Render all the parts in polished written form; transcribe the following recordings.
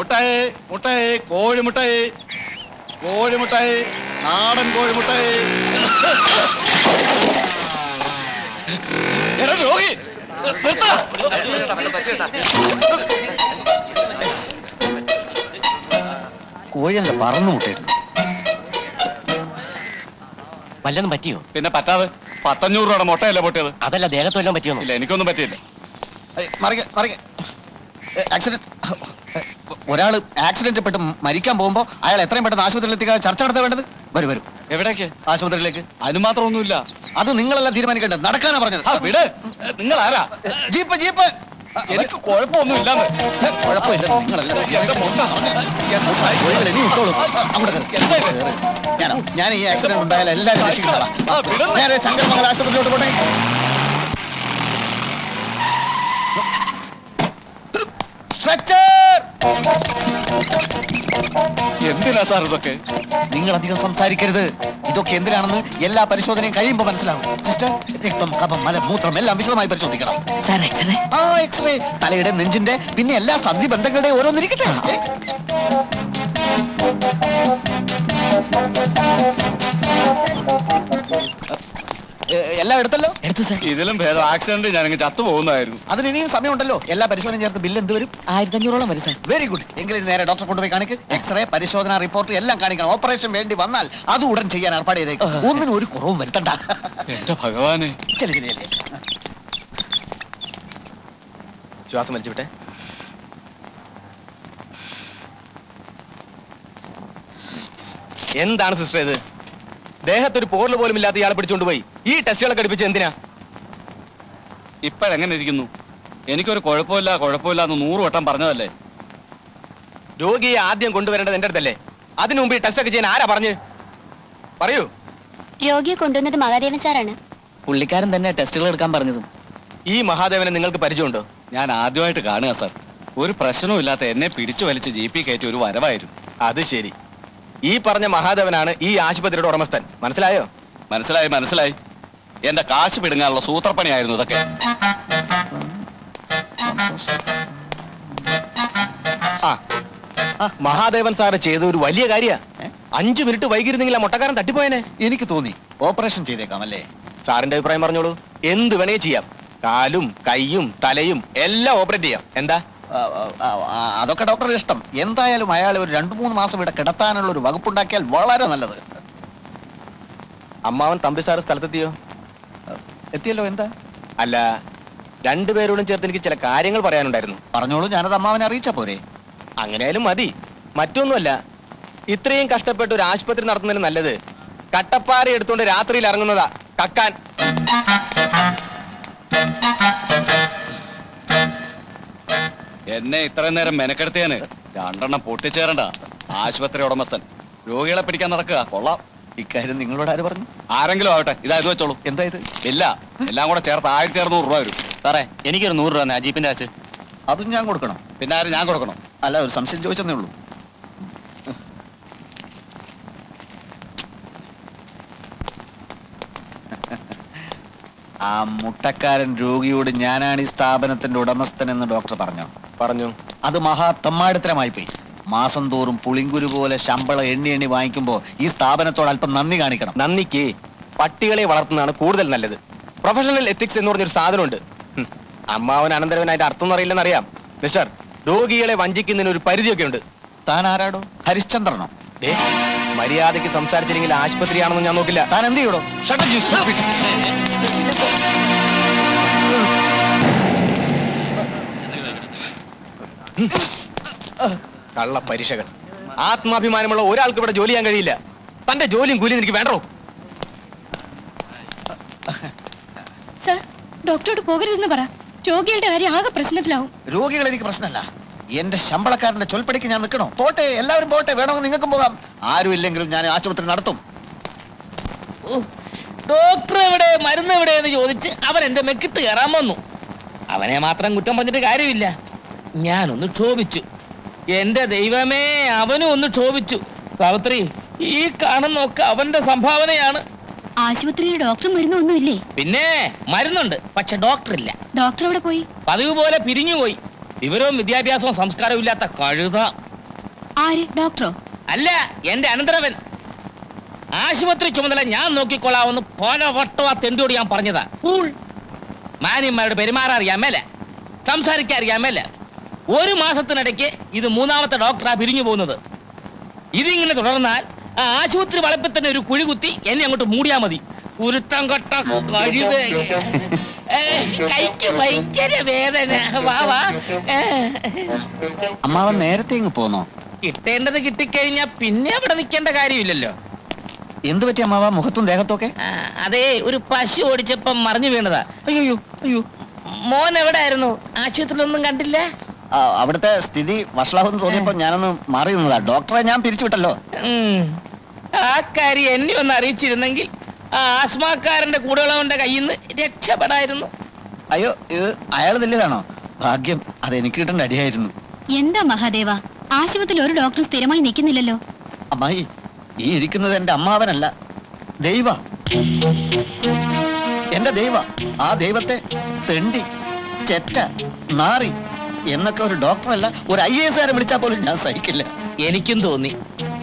മുട്ടായി മുട്ടായി കോഴിമുട്ടായി കോഴിമുട്ടായി നാടൻ കോഴിമുട്ടായി. രോഗി കോഴി അങ്ങ് പറന്നു മുട്ടായിരുന്നു. വല്ലതും പറ്റിയോ? പിന്നെ പറ്റാതെ 500 രൂപയുടെ മുട്ടയല്ലേ പൊട്ടിയത്? അതല്ല, ദേഹത്ത് വല്ലതും പറ്റിയോ? ഇല്ല, എനിക്കൊന്നും പറ്റിയില്ല. ആക്സിഡന്റ്. ഒരാള് ആക്സിഡന്റ് പെട്ട് മരിക്കാൻ പോകുമ്പോ അയാൾ എത്രയും പെട്ടെന്ന് ആശുപത്രിയിൽ എത്തിക്കാൻ ചർച്ച നടത്താൻ വേണ്ടത്. വരും വരും. എവിടേക്ക്? ആശുപത്രിയിലേക്ക്. അതിന് മാത്രം ഒന്നുമില്ല. അത് നിങ്ങളെല്ലാം തീരുമാനിക്കേണ്ടത്. നടക്കാനാ പറഞ്ഞത്. വിട്. നിങ്ങൾ ആരാ? Jeep jeep. എനിക്ക് കുഴപ്പമൊന്നുമില്ല. കുഴപ്പമില്ല, നിങ്ങളെല്ലാം ഞാൻ ഈ ആക്സിഡന്റ് ഉണ്ടായാലും എല്ലാവരും രക്ഷിക്കുന്നതാണ്. ഞാൻ ശങ്കരമംഗല ആശുപത്രിയിലോട്ട് പോട്ടെ. എന്തിനാ സാർ ഇതൊക്കെ? നിങ്ങൾ അധികം സംസാരിക്കരുത്. ഇതൊക്കെ എന്തിനാണെന്ന് എല്ലാ പരിശോധനയും കഴിയുമ്പോൾ മനസ്സിലാവും. സിസ്റ്റർ, രക്തം, കഫം, മലം, മൂത്രം എല്ലാം വിശദമായി പരിശോധിക്കണം. എക്സ്റേ, തലയുടെ, നെഞ്ചിന്റെ, പിന്നെ എല്ലാ സന്ധി ബന്ധങ്ങളുടെയും ഓരോന്നിരിക്കട്ടെ. എല്ലാം എടുത്തല്ലോ? എടുത്തു സാർ. ഇതിലും ഭേദം ആക്സിഡന്റ് ഞാനങ്ങ് ചത്തുപോകുന്നതായിരുന്നു. അതിന് ഇനിയും സമയമുണ്ടല്ലോ. എല്ലാ പരിശോധനയും ചേർത്ത് ബില്ല് എന്ത് വരും? 1500 വരും സാർ. Very good. എങ്കിലും നേരെ ഡോക്ടറെ കൊണ്ടുപോയി കാണിക്ക്. എക്സ്റേ, പരിശോധന റിപ്പോർട്ട് എല്ലാം കാണിക്കണം. ഓപ്പറേഷൻ വേണ്ടി വന്നാൽ അത് ഉടൻ ചെയ്യാൻ ഏർപ്പാട് ചെയ്തേക്കും. ഒന്നിനും ഒരു കുറവും വരുത്തണ്ട. എന്റെ ഭഗവാനെ. ശരി ശരി ശരി. ശ്വാസം വലിച്ചുവിട്ടെ. എന്താണ് സിസ്റ്റർ ഇത്? ദേഹത്തൊരു പോറൽ പോലും ഇല്ലാത്ത ഇയാളെ പിടിച്ചുകൊണ്ടുപോയി ഈ ടെസ്റ്റുകളൊക്കെ അടുപ്പിച്ച് എന്തിനാ? ഇപ്പോഴെങ്ങനെ ഇരിക്കുന്നു? എനിക്കൊരു കുഴപ്പമില്ല എന്ന് 100 വട്ടം പറഞ്ഞതല്ലേ. രോഗിയെ ആദ്യം കൊണ്ടുവരേണ്ടത് എന്റെ അടുത്തല്ലേ? അതിനു മുമ്പ് ഈ ടെസ്റ്റ് ഒക്കെ ചെയ്യാൻ ആരാ പറഞ്ഞു? പറയൂ. രോഗിയെ കൊണ്ടുവന്നത് മഹാദേവൻ സാറാണ്. പുള്ളിക്കാരൻ തന്നെ ടെസ്റ്റുകൾ എടുക്കാൻ പറഞ്ഞതും. ഈ മഹാദേവനെ നിങ്ങൾക്ക് പരിചയമുണ്ടോ? ഞാൻ ആദ്യമായിട്ട് കാണുക സാർ. ഒരു പ്രശ്നവും ഇല്ലാത്ത എന്നെ പിടിച്ചു വലിച്ച് ജീപ്പിൽ കയറ്റി ഒരു വരവായിരുന്നു. അത് ശരി. ഈ പറഞ്ഞ മഹാദേവനാണ് ഈ ആശുപത്രിയുടെ ഉടമസ്ഥൻ. മനസ്സിലായോ? മനസ്സിലായി. എന്റെ കാശ് പിടുങ്ങാനുള്ള സൂത്രപ്പണിയായിരുന്നു ഇതൊക്കെ. മഹാദേവൻ സാറ് ചെയ്ത ഒരു വലിയ കാര്യ. 5 മിനിറ്റ് വൈകിരുന്നെങ്കിൽ ആ മുട്ടക്കാരൻ തട്ടിപ്പോയനെ. എനിക്ക് തോന്നി ഓപ്പറേഷൻ ചെയ്തേക്കാം അല്ലേ? സാറിന്റെ അഭിപ്രായം പറഞ്ഞോളൂ. എന്ത് വേണേ ചെയ്യാം. കാലും കൈയും തലയും എല്ലാം ഓപ്പറേറ്റ് ചെയ്യാം. എന്താ? അതൊക്കെ ഡോക്ടറുടെ ഇഷ്ടം. എന്തായാലും അയാൾ ഒരു 2-3 മാസം ഇവിടെ കിടത്താനുള്ള ഒരു വകുപ്പുണ്ടാക്കിയാൽ വളരെ നല്ലത്. അമ്മാവൻ തമ്പി സാറ് സ്ഥലത്തെത്തിയോ? എത്തിയല്ലോ. എന്താ? അല്ല, രണ്ടുപേരോടും ചേർത്ത് എനിക്ക് ചില കാര്യങ്ങൾ പറയാനുണ്ടായിരുന്നു. പറഞ്ഞോളൂ, ഞാനത് അമ്മാവനെ അറിയിച്ചാ പോരെ? അങ്ങനെയാലും മതി. മറ്റൊന്നുമല്ല, ഇത്രയും കഷ്ടപ്പെട്ട് ഒരു ആശുപത്രി നടത്തുന്നതിന് നല്ലത് കട്ടപ്പാറ എടുത്തുകൊണ്ട് രാത്രിയിൽ ഇറങ്ങുന്നതാ കക്കാൻ. എന്നെ ഇത്രയും നേരം മെനക്കെടുത്തിയാന് 2 എണ്ണം പൊട്ടിച്ചേരണ്ട. ആശുപത്രി ഉടമസ്ഥൻ രോഗികളെ പിടിക്കാൻ നടക്കുക. കൊള്ളാം. ഇക്കാര്യം നിങ്ങളോട് ആര് പറഞ്ഞു? ആരെങ്കിലും ആവട്ടെ, ഇതായത് വെച്ചോളൂ. എന്താ ഇത്? ഇല്ല, എല്ലാം കൂടെ ചേർത്ത് 1600 രൂപ വരും. സാറേ, എനിക്കൊരു 100 രൂപ ജീപ്പിന്റെ കാശ്. അതും ഞാൻ കൊടുക്കണം? പിന്നെ ആരും ഞാൻ കൊടുക്കണം? അല്ല, ഒരു സംശയം ചോദിച്ചെന്നേ ഉള്ളൂ. ആ മുട്ടക്കാരൻ രോഗിയോട് ഞാനാണ് ഈ സ്ഥാപനത്തിന്റെ ഉടമസ്ഥൻ എന്ന് ഡോക്ടർ പറഞ്ഞു. അത് മഹാ തെമ്മാടിത്തരമായി പോയി. മാസം തോറും പുളിങ്കുരു പോലെ ശമ്പളം എണ്ണി വാങ്ങിക്കുമ്പോ ഈ സ്ഥാപനത്തോട് അല്പം നന്ദി കാണിക്കണം. നന്ദിക്ക് പട്ടികളെ വളർത്തുന്നതാണ് കൂടുതൽ നല്ലത്. പ്രൊഫഷണൽ എത്തിക്സ് എന്ന് പറഞ്ഞൊരു സാധനമുണ്ട്. അമ്മാവൻ അനന്തരവനായിട്ട് അർത്ഥം അറിയില്ലെന്ന് അറിയാം. മിസ്റ്റർ, രോഗികളെ വഞ്ചിക്കുന്നതിന് ഒരു പരിധിയൊക്കെ ഉണ്ട്. താൻ ആരാടോ? ഹരിശ്ചന്ദ്രനോ? മര്യാദയ്ക്ക് സംസാരിച്ചില്ലെങ്കിൽ ആശുപത്രിയാണെന്ന് ഞാൻ നോക്കില്ല. താൻ എന്ത് ചെയ്യടോ? കള്ള പരീക്ഷകൾ. ആത്മാഭിമാനമുള്ള ഒരാൾക്ക് ഇവിടെ ജോലി ചെയ്യാൻ കഴിയില്ല. തന്റെ ജോലിയും കൂലിയും എനിക്ക് വേണ്ടോ? സർ, ഡോക്ടറോട് പോകരുതെന്ന് പറ. രോഗികളുടെ കാര്യം ആകെ പ്രശ്നത്തിലാവും. രോഗികൾ എനിക്ക് പ്രശ്നമല്ല. എന്റെ ശമ്പളക്കാരന്റെ ചൊൽപ്പടിക്ക് ഞാൻ നിൽക്കണോ? പോട്ടെ, എല്ലാവരും പോട്ടെ. വേണമെങ്കിൽ നിങ്ങൾക്കും പോകാം. ആരും ഇല്ലെങ്കിലും ഞാൻ ആശുപത്രി നടത്തും. ഡോക്ടർ എവിടെ, മരുന്ന് എവിടെ എന്ന് ചോദിച്ച് അവൻ എന്റെ മെക്കിട്ട് കയറാൻ വന്നു. അവനെ മാത്രം കുറ്റം പറഞ്ഞിട്ട് കാര്യമില്ല. ഞാനൊന്ന് ക്ഷോഭിച്ചു. എന്റെ ദൈവമേ, അവനും ഒന്ന് ക്ഷോഭിച്ചു. സാവിത്രി, ഈ കാണുന്നൊക്കെ അവന്റെ സംഭാവനയാണ്. ആശുപത്രിയിൽ ഡോക്ടർ മരുന്നൊന്നുമില്ലേ? പിന്നെ മരുന്നുണ്ട്, പക്ഷെ ഡോക്ടർ ഇല്ല. ഡോക്ടർ എവിടെ പോയി? പതിവ് പോലെ പിരിഞ്ഞുപോയി. വിവരവും വിദ്യാഭ്യാസവും സംസ്കാരവും ഇല്ലാത്ത കഴുത. ആര് ഡോക്ടറോ? അല്ല, എന്റെ അനന്തരവൻ. ആശുപത്രി ചുമതല ഞാൻ നോക്കിക്കൊള്ളാവുന്ന പോലെ വട്ടോ ആ തെണ്ടിയോട് ഞാൻ പറഞ്ഞതാ. ഫൂൾ. മാന്യന്മാരോട് പെരുമാറാൻ അറിയാമല്ല, സംസാരിക്കാൻ അറിയാമല്ല. ഒരു മാസത്തിനിടയ്ക്ക് ഇത് 3ാമത്തെ ഡോക്ടറാ പിരിഞ്ഞു പോകുന്നത്. ഇതിങ്ങനെ തുടർന്നാൽ ആ ആശുപത്രി വളപ്പിൽ തന്നെ ഒരു കുഴി കുത്തി എന്നെ അങ്ങോട്ട് മൂടിയാ മതി. ഉരുത്തം കൊട്ട കഴുത. കൈക്ക് ഭയങ്കര വേദന. വാ വാ. അമ്മാവൻ നേരത്തെ ഇങ്ങ് പോന്നോ? കിട്ടേണ്ടത് കിട്ടിക്കഴിഞ്ഞാ പിന്നെ അവിടെ നിൽക്കേണ്ട കാര്യമില്ലല്ലോ. എന്ത് പറ്റി അമ്മാവ, മുഖത്തും ദേഹത്തൊക്കെ? അതേ, ഒരു പശു ഓടിച്ചപ്പം മറിഞ്ഞു വീണതാ. അയ്യോ അയ്യോ. മോൻ എവിടെയായിരുന്നു? ആശുപത്രിയിലൊന്നും കണ്ടില്ല? അവിടുത്തെ സ്ഥിതി വഷളാവെന്ന് തോന്നിയപ്പോ ഞാനൊന്ന് മാറി നിന്നതാ. ഡോക്ടറെ ഞാൻ പിരിച്ചുവിട്ടല്ലോ. ആ കാര്യം എന്നെ ഒന്ന് അറിയിച്ചിരുന്നെങ്കിൽ ആ ആസ്മാക്കാരന്റെ കൂടെയുള്ളവന്റെ കയ്യിൽ നിന്ന് രക്ഷപ്പെടായിരുന്നു. അയ്യോ, ഇത് അയാൾ വലിയതാണോ? ഭാഗ്യം, അതെനിക്ക് കിട്ടേണ്ട അടിയായിരുന്നു. എന്താ മഹാദേവ, ആശുപത്രിയിൽ ഒരു ഡോക്ടർ സ്ഥിരമായി നിൽക്കുന്നില്ലല്ലോ? അമ്മായി, ഈ ഇരിക്കുന്നത് എന്റെ അമ്മാവനല്ല, ദൈവ. എന്റെ ദൈവ. ആ ദൈവത്തെ തെണ്ടി, ചെറ്റ, നാറി എന്നൊക്കെ ഒരു ഡോക്ടറല്ല, ഒരു IAS വിളിച്ചാൽ പോലും ഞാൻ സഹിക്കില്ല. എനിക്കും തോന്നി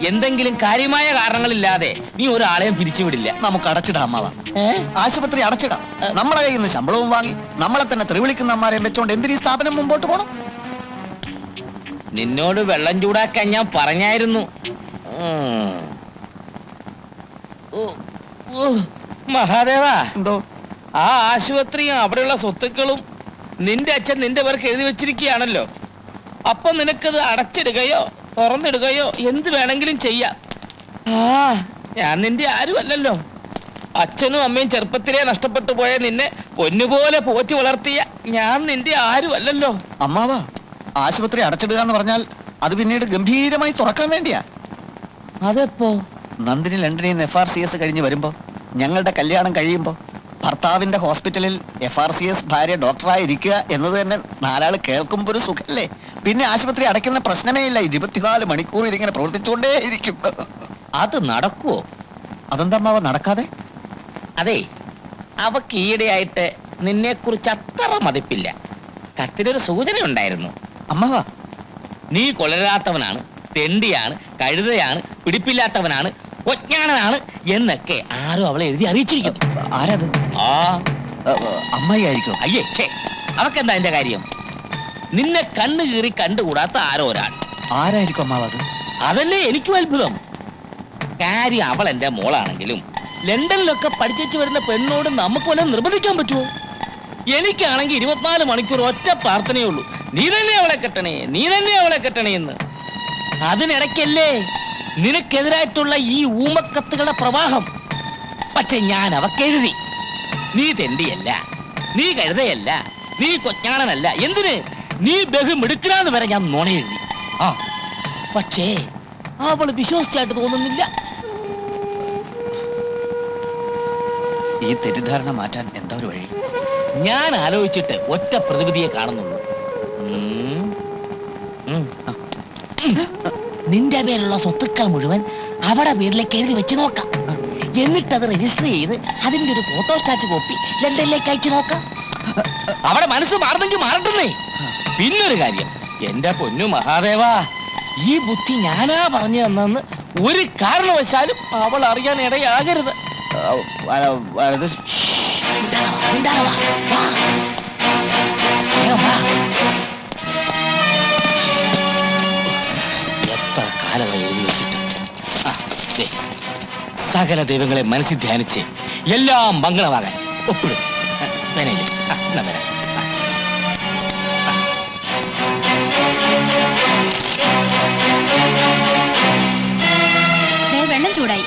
എന്തെങ്കിലും കാര്യമായ കാരണങ്ങളില്ലാതെ നീ ഒരാളെയും പിരിച്ചുവിടില്ല. നമുക്ക് അടച്ചിടാം അമ്മാവ. ആശുപത്രി അടച്ചിടാം. നമ്മളെ കയ്യിൽ നിന്ന് ശമ്പളവും വാങ്ങി നമ്മളെ തന്നെ തെറിവിളിക്കുന്ന അമ്മാരെയും വെച്ചോണ്ട് എന്തിനീ സ്ഥാപനം മുമ്പോട്ട് പോണം? നിന്നോട് വെള്ളം ചൂടാക്കാൻ ഞാൻ പറഞ്ഞായിരുന്നു. മഹാദേവ, എന്തോ? ആ ആശുപത്രിയും അവിടെയുള്ള സ്വത്തുക്കളും നിന്റെ അച്ഛൻ നിന്റെ പേർക്ക് എഴുതി വെച്ചിരിക്കുകയാണല്ലോ. അപ്പൊ നിനക്കത് അടച്ചിടുകയോ തുറന്നിടുകയോ എന്ത് വേണമെങ്കിലും ചെയ്യാം. ഞാൻ നിന്റെ ആരുമല്ലല്ലോ. അച്ഛനും അമ്മയും ചെറുപ്പത്തിലേ നഷ്ടപ്പെട്ടു പോയ നിന്നെ പൊന്നുപോലെ പോറ്റി വളർത്തിയ ഞാൻ നിന്റെ ആരുമല്ലല്ലോ. അമ്മാവ, ആശുപത്രി അടച്ചിടുക എന്ന് പറഞ്ഞാൽ അത് പിന്നീട് ഗംഭീരമായി തുറക്കാൻ വേണ്ടിയാ. അതെപ്പോ? നന്ദിനി ലണ്ടനിൽ നിന്ന് FRCS കഴിഞ്ഞ് വരുമ്പോ, ഞങ്ങളുടെ കല്യാണം കഴിയുമ്പോ, ഭർത്താവിന്റെ ഹോസ്പിറ്റലിൽ FRCS ഭാര്യ ഡോക്ടറായി ഇരിക്കുക എന്നത് തന്നെ നാലാള് കേൾക്കുമ്പോ ഒരു സുഖല്ലേ? പിന്നെ ആശുപത്രി അടയ്ക്കുന്ന പ്രശ്നമേ ഇല്ല. 24 മണിക്കൂർ ഇതിങ്ങനെ പ്രവർത്തിച്ചുകൊണ്ടേ ഇരിക്കും. അത് നടക്കുവോ? അതെന്താ അമ്മാവ നടക്കാതെ? അതെ, അവക്ക് ഈയിടെയായിട്ട് നിന്നെ കുറിച്ച് അത്ര മതിപ്പില്ല. കത്തിനൊരു സൂചന ഉണ്ടായിരുന്നു. അമ്മാവ, നീ കൊളരാത്തവനാണ്, തെണ്ടിയാണ്, കഴുതയാണ്, പിടിപ്പില്ലാത്തവനാണ്, ഒജ്ഞാനനാണ് എന്നൊക്കെ ആരോ അവളെ എഴുതി അറിയിച്ചിരിക്കുന്നു. ആരത്? അമ്മായി ആയിരിക്കും. അയ്യേ, ഛേ, അവക്കെന്താ എന്റെ കാര്യം? നിന്നെ കണ്ണു കീറി കണ്ടുകൂടാത്ത ആരോ ഒരാൾ. ആരായിരിക്കും അമ്മാവ അത്? അതല്ലേ എനിക്കും അത്ഭുതം. കാര്യം അവൾ എന്റെ മോളാണെങ്കിലും ലണ്ടനിലൊക്കെ പഠിച്ചു വരുന്ന പെണ്ണോട് നമുക്ക് വല്ലതും നിർബന്ധിക്കാൻ പറ്റുമോ? എനിക്കാണെങ്കിൽ 24 മണിക്കൂർ ഒറ്റ പ്രാർത്ഥനയേ ഉള്ളൂ, നീ തന്നെ അവളെ കെട്ടണേ, നീ തന്നെ അവളെ കെട്ടണേ എന്ന്. അതിനിടയ്ക്കല്ലേ നിനക്കെതിരായിട്ടുള്ള ഈ ഊമക്കത്തുകളുടെ പ്രവാഹം. പക്ഷെ ഞാൻ അവക്കെഴുതി, നീ തെണ്ടിയല്ല, നീ കഴുതയല്ല, നീ കൊജ്ഞാനനല്ല, എന്തിന് നീ ബഹുമിടുക്കലാന്ന് വരെ ഞാൻ നുണയെഴുതി. പക്ഷേ അവള് വിശ്വസിച്ചായിട്ട് തോന്നുന്നില്ല. ഈ തെറ്റിദ്ധാരണ മാറ്റാൻ എന്താ ഒരു വഴി? ഞാൻ ആലോചിച്ചിട്ട് ഒറ്റ പ്രതിവിധിയെ കാണുന്നുള്ളൂ. നിന്റെ പേരുള്ള സ്വത്തുക്കൾ മുഴുവൻ അവിടെ പേരിലേക്ക് എഴുതി വെച്ച് നോക്കാം. എന്നിട്ട് അത് രജിസ്റ്റർ ചെയ്ത് അതിന്റെ ഒരു ഫോട്ടോസ്റ്റാറ്റ് കോപ്പി ലണ്ടനിലേക്ക് അയച്ചു നോക്കാം. അവിടെ മനസ്സ് മാറുന്നെങ്കിൽ മാറട്ടെന്നേ. പിന്നൊരു കാര്യം, എന്റെ പൊന്നു മഹാദേവ, ഈ ബുദ്ധി ഞാനാ പറഞ്ഞു തന്നെന്ന് ഒരു കാരണവശാലും അവൾ അറിയാൻ ഇടയാകരുത്. എത്ര കാലമായി എഴുതി വെച്ചിട്ട്. സകല ദൈവങ്ങളെ മനസ്സിൽ ധ്യാനിച്ച് എല്ലാം മംഗളമാകാൻ ഒപ്പിടും. വെള്ളം ചൂടായി.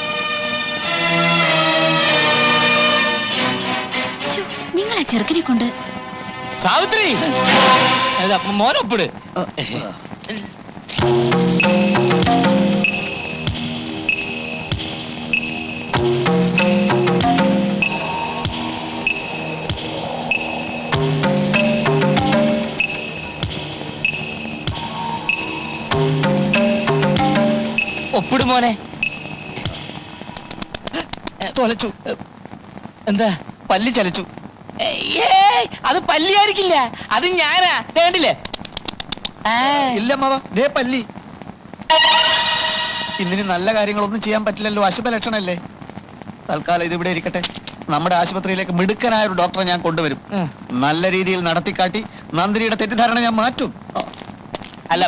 നിങ്ങൾ ആ ചെറുക്കനെ കൊണ്ട്. സാവിത്രി, മോനൊപ്പിട്. ഒപ്പിടും മോനെ. തൊലച്ചു. എന്താ? പല്ലി ചലിച്ചു. അത് പല്ലിയായിരിക്കില്ല, അത് ഞാനാ. വേണ്ടില്ലേ? ഇല്ല അമ്മാവ, ദേ പല്ലി. ഇന്നിനി നല്ല കാര്യങ്ങളൊന്നും ചെയ്യാൻ പറ്റില്ലല്ലോ, അശുഭ ലക്ഷണല്ലേ. തൽക്കാലം ഇതിവിടെ ഇരിക്കട്ടെ. നമ്മുടെ ആശുപത്രിയിലേക്ക് മിടുക്കനായ ഒരു ഡോക്ടറെ ഞാൻ കൊണ്ടുവരും. നല്ല രീതിയിൽ നടത്തിക്കാട്ടി നന്ദിനിയുടെ തെറ്റിദ്ധാരണ ഞാൻ മാറ്റും. അല്ല